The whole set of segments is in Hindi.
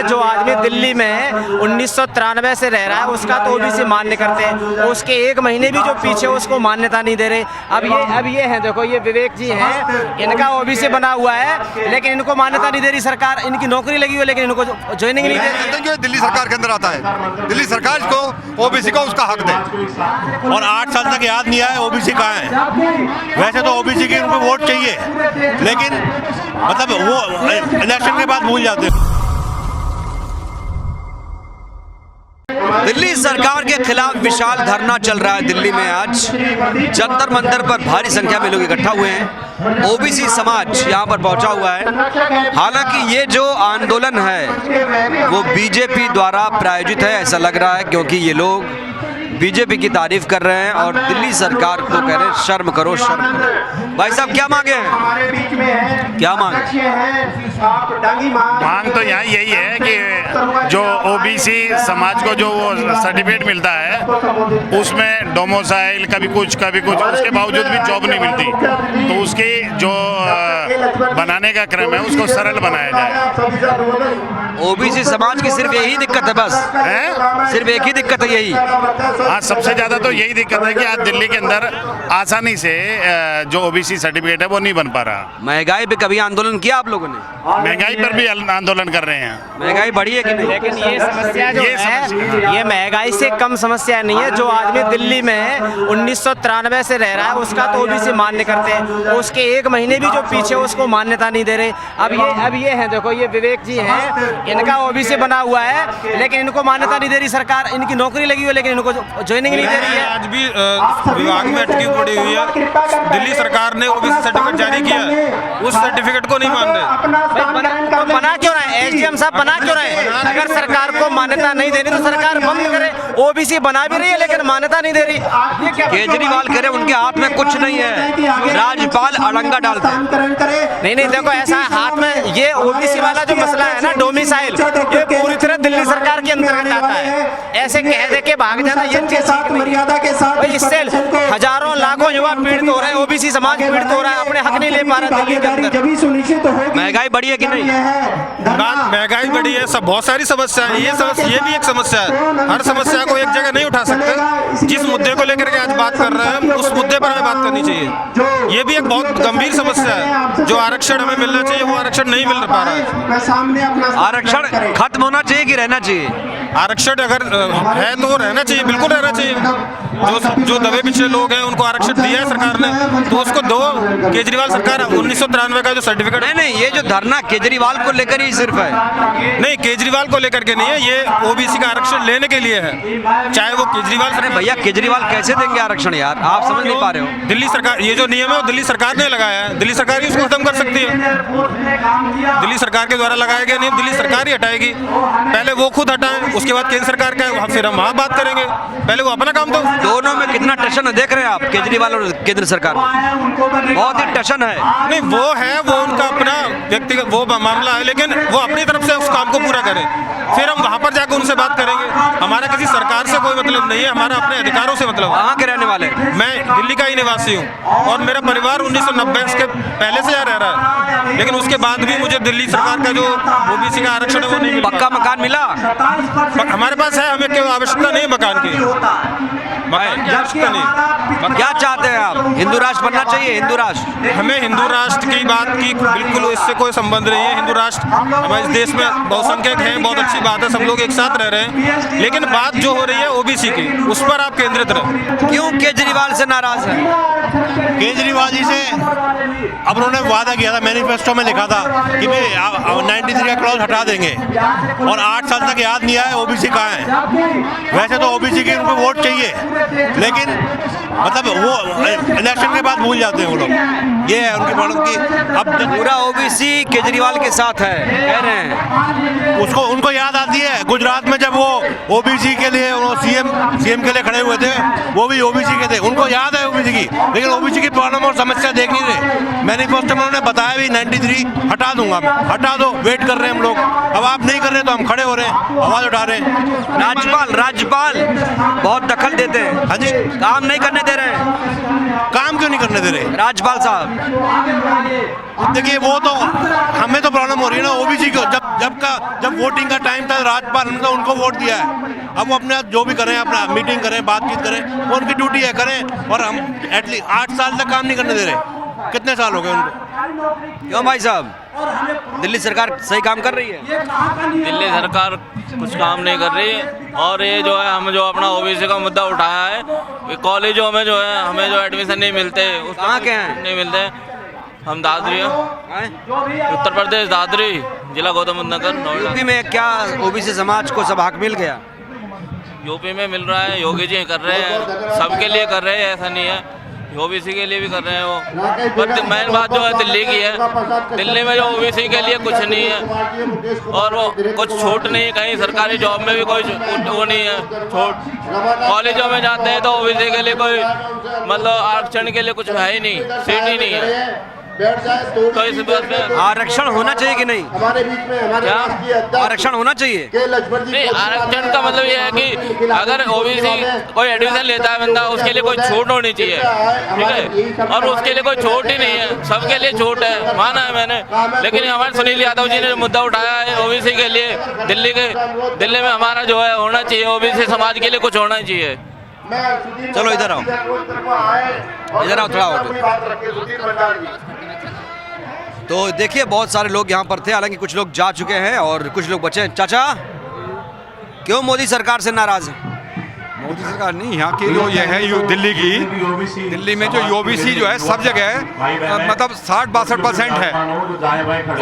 जो आदमी दिल्ली में 1993 से रह रहा है उसका तो ओबीसी मान्य करते हैं, उसके एक महीने भी जो पीछे उसको मान्यता नहीं दे रहे। अब ये हैं, देखो ये विवेक जी हैं, इनका ओबीसी बना हुआ है लेकिन इनको मान्यता नहीं दे रही सरकार, इनकी नौकरी लगी हुई है लेकिन इनको ज्वाइनिंग नहीं दे रही। जो दिल्ली सरकार के अंदर आता है, दिल्ली सरकार को ओबीसी को उसका हक दे। और 8 साल तक याद नहीं आया ओबीसी कहाँ है। वैसे तो ओबीसी के उनको वोट चाहिए, लेकिन मतलब वो इलेक्शन के बाद भूल जाते हैं। दिल्ली सरकार के खिलाफ विशाल धरना चल रहा है। दिल्ली में आज जंतर मंतर पर भारी संख्या में लोग इकट्ठा हुए हैं। ओबीसी समाज यहां पर पहुंचा हुआ है। हालांकि ये जो आंदोलन है वो बीजेपी द्वारा प्रायोजित है ऐसा लग रहा है, क्योंकि ये लोग बीजेपी की तारीफ कर रहे हैं और दिल्ली सरकार को कह रहे हैं शर्म करो, शर्म करो। भाई साहब क्या मांगे हैं, क्या मांगे? मांग तो यहाँ यही है कि जो ओबीसी समाज को जो वो सर्टिफिकेट मिलता है उसमें डोमिसाइल कभी कुछ उसके बावजूद भी जॉब नहीं मिलती, तो उसकी जो बनाने का क्रम है उसको सरल बनाया जाए। ओबीसी समाज की सिर्फ यही दिक्कत है, बस है सिर्फ एक ही दिक्कत है यही। हाँ, सबसे ज्यादा तो यही दिक्कत है कि आज दिल्ली के अंदर आसानी से जो ओबीसी सर्टिफिकेट है वो नहीं बन पा रहा। महंगाई पे कभी आंदोलन किया आप लोगों ने? महंगाई पर भी आंदोलन कर रहे हैं। महंगाई बढ़ी है कि नहीं? लेकिन ये समस्या जो है ये महंगाई से कम समस्या नहीं है। जो आदमी दिल्ली में 1993 से रह रहा है उसका तो ओबीसी मान्य करते हैं, उसके एक महीने भी जो पीछे उसको मान्यता नहीं दे रहे। अब ये हैं, देखो ये विवेक जी हैं, इनका ओबीसी बना हुआ है लेकिन इनको मान्यता नहीं दे रही सरकार, इनकी नौकरी लगी हुई है लेकिन इनको ज्वाइनिंग नहीं दे रही है। आज भी विभाग में अटकी पड़ी हुई है। दिल्ली सरकार ने ओबीसी सर्टिफिकेट जारी किया है, उस सर्टिफिकेट को नहीं मान रहे। तो बना क्यों रहे एसडीएम साहब, बना क्यों रहे? अगर सरकार को मान्यता नहीं देनी तो सरकार बंद करे। ओबीसी बना भी रही है लेकिन मान्यता नहीं दे रही। केजरीवाल कह रहे उनके हाथ में कुछ नहीं है, राज्यपाल अड़ंगा डालते हैं। नहीं देखो ऐसा हाथ में, ये ओबीसी वाला जो मसला है ना डोमिसाइल, ये पूरी तरह दिल्ली सरकार के अंतर्गत आता है। ऐसे कह दे के भाग जाना ये चीज मर्यादा के साथ, इससे हजारों लाखों युवा पीड़ित हो रहे हैं, ओबीसी समाज पीड़ित हो रहा है, अपने हक नहीं ले पा रहा दिल्ली के अंदर। महंगाई बढ़ी है कि नहीं? महंगाई बढ़ी है, सब बहुत सारी समस्या है। ये भी एक समस्या है। हर समस्या को एक जगह नहीं उठा सकते। जिस मुद्दे को लेकर के आज बात कर रहे हैं उस मुद्दे पर हमें बात करनी चाहिए। ये भी एक बहुत गंभीर समस्या है। जो आरक्षण हमें मिलना चाहिए वो आरक्षण नहीं मिल पा रहा है। आरक्षण खत्म होना चाहिए कि रहना चाहिए? आरक्षण अगर है तो रहना चाहिए, बिल्कुल रहना चाहिए। जो दबे पिछड़े लोग हैं उनको आरक्षण दिया है सरकार ने, तो उसको दो। केजरीवाल सरकार 1993 का जो सर्टिफिकेट, नहीं ये जो धरना केजरीवाल को लेकर ही सिर्फ है, नहीं केजरीवाल को लेकर के नहीं है, ये ओबीसी का आरक्षण लेने के लिए है। चाहे वो केजरीवाल, अरे भैया केजरीवाल कैसे देंगे आरक्षण यार, आप समझ नहीं पा रहे हो। दिल्ली सरकार, ये जो नियम है वो दिल्ली सरकार ने लगाया है, दिल्ली सरकार ही उसको खत्म कर सकती है। दिल्ली सरकार के द्वारा लगाया गया नियम दिल्ली सरकार ही हटाएगी। पहले वो खुद हटाएं, उसके बाद केंद्र सरकार का, फिर हम वहाँ बात करेंगे। पहले वो अपना काम तो। दोनों में कितना टशन है देख रहे हैं आप, केजरीवाल और केंद्र सरकार, बहुत ही टशन है। नहीं वो है, वो उनका अपना व्यक्तिगत वो मामला है, लेकिन वो अपनी तरफ से उस काम को पूरा करें, फिर हम वहाँ पर जाकर उनसे बात करेंगे। हमारा किसी सरकार से कोई मतलब नहीं है, हमारा अपने अधिकारों से मतलब है। कहाँ के रहने वाले? मैं दिल्ली का ही निवासी हूँ और मेरा परिवार 1990 के पहले से यहाँ रह रहा है, लेकिन उसके बाद भी मुझे दिल्ली सरकार का जो ओबीसी का आरक्षण है वो नहीं मिला। पक्का मकान मिला? हमारे पास है, हमें कोई आवश्यकता नहीं मकान की, आवश्यकता नहीं। क्या चाहते हैं आप? हिंदू राष्ट्र बनना चाहिए? हिंदू राष्ट्र, हमें हिंदू राष्ट्र की बात की बिल्कुल इससे कोई संबंध नहीं है। हिंदू राष्ट्र हमारे इस देश में बहुसंख्यक है, बहुत अच्छी बात है, सब लोग एक साथ रह रहे हैं, लेकिन बात जो हो रही है ओबीसी की, उस पर आप केंद्रित रहे। क्यों केजरीवाल से नाराज है? केजरीवाल जी से अब उन्होंने वादा किया था, मैनिफेस्टो में लिखा था कि भाई 93 का क्लॉज हटा देंगे, और 8 साल तक याद नहीं आया ओबीसी कहाँ है। वैसे तो ओबीसी के उनको वोट चाहिए, लेकिन मतलब वो इलेक्शन के बाद भूल जाते हैं वो लोग। ये है उनकी प्रॉब्लम की अब पूरा ओबीसी केजरीवाल के साथ है कह रहे हैं। उसको उनको याद आती है गुजरात में जब वो ओबीसी के लिए सीएम के लिए खड़े हुए थे, वो भी ओबीसी के थे, उनको याद है ओबीसी की, लेकिन ओबीसी की प्रॉब्लम और समस्या देख नहीं रहे। मैनिफेस्टो में उन्होंने बताया भी 93 हटा दूंगा मैं, हटा दो, वेट कर रहे हैं हम लोग। अब आप नहीं कर रहे तो हम खड़े हो रहे हैं, आवाज उठा रहे हैं। राज्यपाल बहुत दखल देते हैं। हाँ जी, काम नहीं करने दे रहे हैं। काम क्यों नहीं करने दे रहे राज्यपाल साहब? देखिए वो तो हमें तो प्रॉब्लम हो रही है ना ओबीसी को, जब वोटिंग का टाइम था राज्यपाल ने उनको वोट दिया है। अब वो अपने जो भी करें, अपना मीटिंग करें, बातचीत करें, वो उनकी ड्यूटी है, करें। और हम एटलीस्ट 8 साल तक काम नहीं करने दे रहे। कितने साल हो गए उनको? क्यों भाई साहब, दिल्ली सरकार सही काम कर रही है? दिल्ली सरकार कुछ काम नहीं कर रही है। और ये जो है, हम जो अपना ओबीसी का मुद्दा उठाया है, कॉलेजों में जो है हमें जो एडमिशन नहीं मिलते, कहाँ के हैं? नहीं मिलते। हम दादरी हैं, उत्तर प्रदेश, दादरी जिला गौतम बुद्ध नगर, नोएडा। यूपी में क्या ओबीसी समाज को सब हक मिल गया? यूपी में मिल रहा है, योगी जी कर रहे हैं, सबके लिए कर रहे हैं, ऐसा नहीं है। ओबीसी के लिए भी कर रहे हैं वो। पर मेन बात जो है दिल्ली की है। दिल्ली में जो ओबीसी के लिए कुछ नहीं है, और वो कुछ छूट नहीं है। कहीं सरकारी जॉब में भी कोई वो नहीं है छूट। कॉलेजों में जाते हैं तो ओबीसी के लिए कोई मतलब आरक्षण के लिए कुछ है ही नहीं, सीट ही नहीं है। तो इस बात में आरक्षण होना चाहिए कि नहीं? क्या आरक्षण होना चाहिए? नहीं, आरक्षण का मतलब ये है कि अगर ओबीसी कोई एडमिशन लेता है बंदा, उसके लिए कोई छूट होनी चाहिए, ठीक है। और उसके लिए कोई छूट ही नहीं है, सबके लिए छूट है, माना है मैंने। लेकिन हमारे सुनील यादव जी ने जो मुद्दा उठाया है ओबीसी के लिए, दिल्ली में हमारा जो है होना चाहिए, ओबीसी समाज के लिए कुछ होना चाहिए। चलो इधर आओ, इधर आओ थोड़ा और। तो देखिए बहुत सारे लोग यहाँ पर थे, हालांकि कुछ लोग जा चुके हैं और कुछ लोग बचे हैं। चाचा, क्यों मोदी सरकार से नाराज हैं? मोदी सरकार नहीं, यहाँ की जो ये है दिल्ली में जो ओबीसी जो है सब जगह मतलब 60-62% है,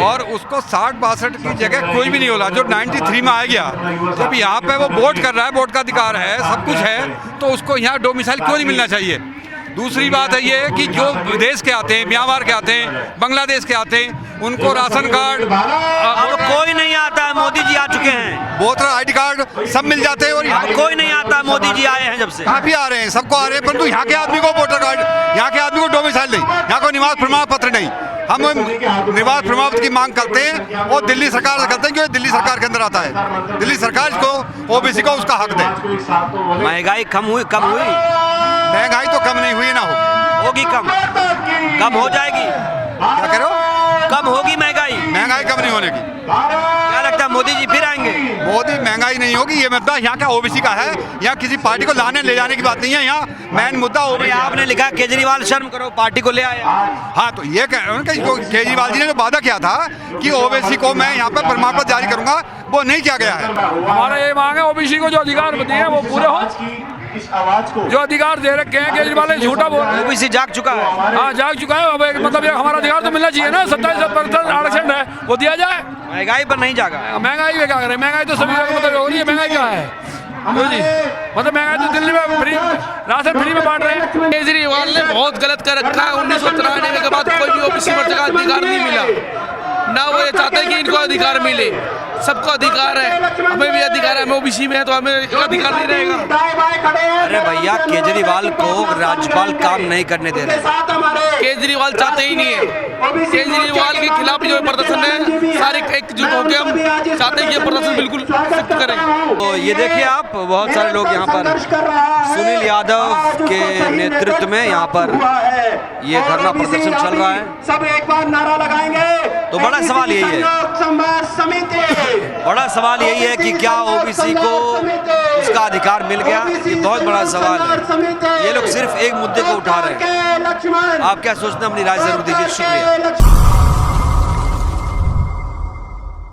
और उसको 60-62 की जगह कोई भी नहीं होला। जो 93 में आ गया, जब यहाँ पे वो वोट कर रहा है, वोट का अधिकार है, सब कुछ है, तो उसको यहाँ डोमिसाइल क्यों नहीं मिलना चाहिए? दूसरी बात है ये कि जो विदेश के आते हैं, म्यांमार के आते हैं, बांग्लादेश के आते हैं, उनको राशन कार्ड अब कोई नहीं आता है, मोदी जी आ चुके हैं। वोटर ID कार्ड सब मिल जाते हैं, और यहाँ कोई नहीं आता, मोदी जी आए हैं जब से। यहाँ भी आ रहे हैं, सबको आ रहे हैं, परंतु यहाँ के आदमी को वोटर कार्ड, यहाँ के आदमी को डोमिसाइल नहीं, यहाँ को निवास प्रमाण पत्र नहीं। हम निवास प्रमाण पत्र की मांग करते हैं और दिल्ली सरकार से करते हैं, क्योंकि दिल्ली सरकार के अंदर आता है। दिल्ली सरकार को ओबीसी को उसका हक दे। महंगाई कम हुई? महंगाई तो कम नहीं हुई, ना होगी कम हो जाएगी। क्या कह रहे हो? कम होगी महंगाई कम नहीं होने की। क्या लगता है मोदी जी फिर आएंगे? मोदी महंगाई नहीं होगी, ये मुद्दा यहाँ का ओबीसी का है। यहाँ किसी पार्टी को लाने ले जाने की बात नहीं है, यहाँ मेन मुद्दा ओबीसी। आपने लिखा केजरीवाल शर्म करो, पार्टी को ले आया। हाँ, तो ये कह रहे हैं कि केजरीवाल जी ने जो वादा किया था कि ओबीसी को मैं यहाँ पर प्रमाण पत्र जारी करूंगा, वो नहीं किया गया है। हमारा ये मांग है ओबीसी को जो अधिकार दिए हैं वो पूरे हो, जो अधिकार दे रखे हैं। केजरीवाल ने झूठा बोल रहा है। ओबीसी जाग चुका है। हाँ, जाग चुका है। अब मतलब ये हमारा अधिकार तो मिलना चाहिए ना। 27% आरक्षण है, वो दिया जाए। महंगाई पर नहीं जागा। महंगाई में क्या करें? महंगाई तो सभी जगह मतलब हो रही है। महंगाई क्या है जी? मतलब महंगाई तो दिल्ली में फ्री राशन फ्री में बांट रहे हैं। केजरीवाल ने बहुत गलत कर रखा है। 1993 के बाद कोई भी ओबीसी वर्ग का अधिकार नहीं मिला, ना वो ये चाहते हैं कि इनको अधिकार मिले। सबको अधिकार है, हमें भी अधिकार है। हमें ओबीसी में है तो हमें अधिकार नहीं रहेगा। अरे भैया, केजरीवाल को राज्यपाल काम नहीं करने दे रहे। केजरीवाल चाहते ही नहीं है। केजरीवाल के खिलाफ जो प्रदर्शन है, सारे एकजुट होकर हम चाहते हैं कि ये प्रदर्शन बिल्कुल सख्त करें। तो ये देखिए आप, बहुत सारे लोग यहाँ पर सुनील यादव के नेतृत्व में यहाँ पर ये धरना प्रदर्शन चल रहा है। सब एक बार नारा लगाएंगे। तो बड़ा सवाल यही है, बड़ा सवाल यही है कि क्या ओबीसी को उसका अधिकार मिल गया? ये बहुत बड़ा सवाल है। ये लोग सिर्फ एक मुद्दे को उठा रहे हैं। आप क्या सोचते हैं? अपनी राय जरूर दीजिए। शुक्रिया।